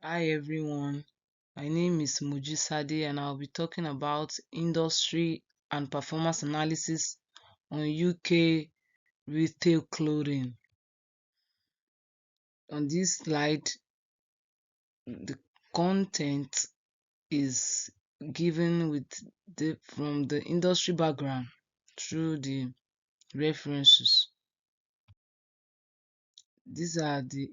Hi everyone, my name is Moji and I'll be talking about industry and performance analysis on UK retail clothing. On this slide, the content is given with from the industry background through the references. These are the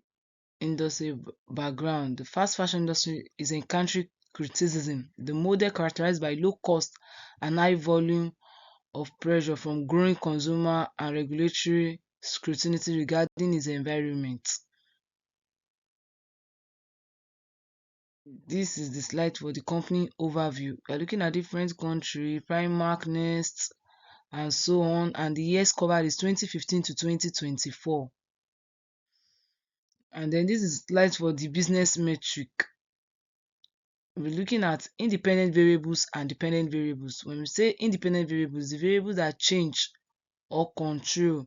industry background. The fast fashion industry is encountering criticism. The model characterized by low cost and high volume of pressure from growing consumer and regulatory scrutiny regarding its environment. This is the slide for the company overview. We are looking at different countries, Primark, Nest, and so on, and the years covered is 2015 to 2024. And then this is slide for the business metric. We're looking at independent variables and dependent variables. When we say independent variables, the variables that change or control,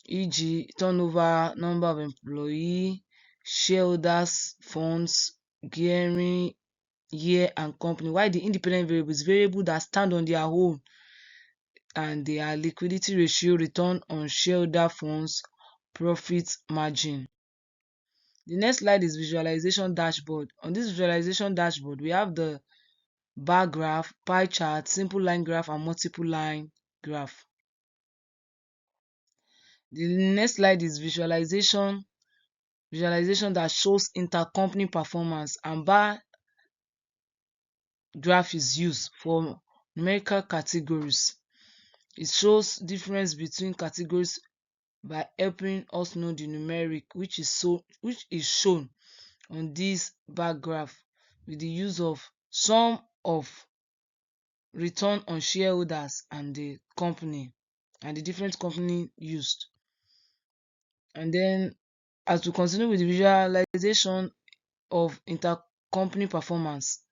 e.g., turnover, number of employees, shareholders, funds, gearing, year, and company. While the independent variables, variables that stand on their own, and they are liquidity ratio, return on shareholder funds, profit margin. The next slide is visualization dashboard. On this visualization dashboard, we have the bar graph, pie chart, simple line graph, and multiple line graph. The next slide is visualization that shows intercompany performance, and bar graph is used for numerical categories. It shows difference between categories by helping us know the numeric which is shown on this bar graph with the use of sum of return on shareholders and the company and the different company used. And then as we continue with the visualization of intercompany performance,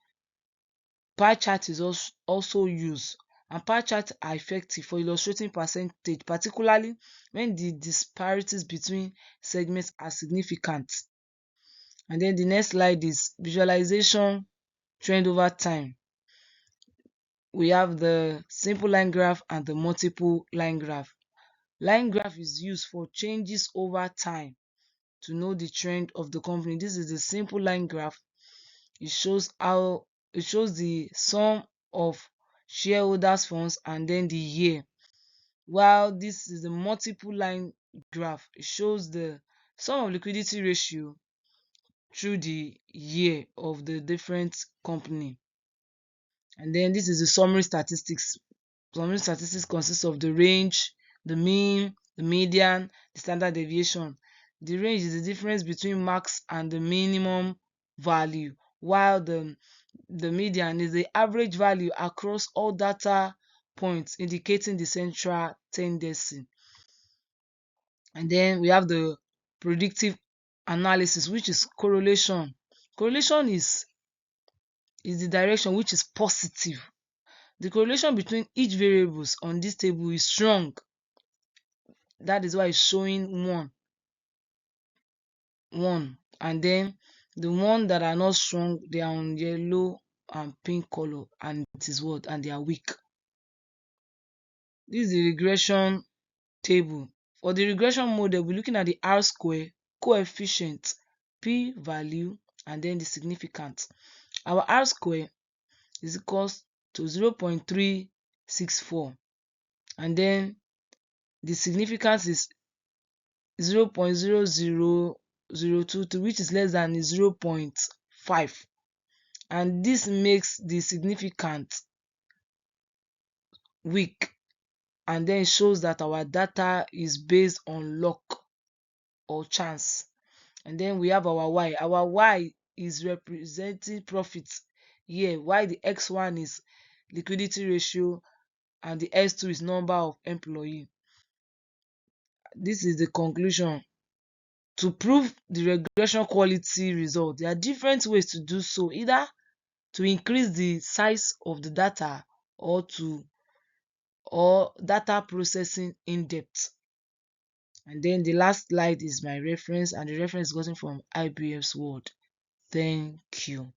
pie chart is also used, and pie charts are effective for illustrating percentage, particularly when the disparities between segments are significant. And then the next slide is visualization trend over time. We have the simple line graph and the multiple line graph. Line graph is used for changes over time to know the trend of the company. This is the simple line graph. It shows the sum of shareholders funds and then the year, while this is the multiple line graph. It shows the sum of liquidity ratio through the year of the different company. And then this is the summary statistics. Summary statistics consists of the range, the mean, the median, the standard deviation. The range is the difference between max and the minimum value, while the median is the average value across all data points, indicating the central tendency. And then we have the predictive analysis, which is correlation. Correlation is the direction which is positive. The correlation between each variables on this table is strong. That is why it's showing one. And then the one that are not strong, they are on yellow and pink color, and it is what? And they are weak. This is the regression table. For the regression model, we're looking at the R square, coefficient, p value, and then the significance. Our R square is equals to 0.364, and then the significance is 0.00023, which is less than 0.5, and this makes the significant weak, and then shows that our data is based on luck or chance. And then we have our y. Our y is representing profits here, while the x1 is liquidity ratio and the s2 is number of employee. This is the conclusion. To prove the regression quality result, there are different ways to do so, either to increase the size of the data or data processing in depth. And then the last slide is my reference, and the reference is gotten from IBF's word. Thank you.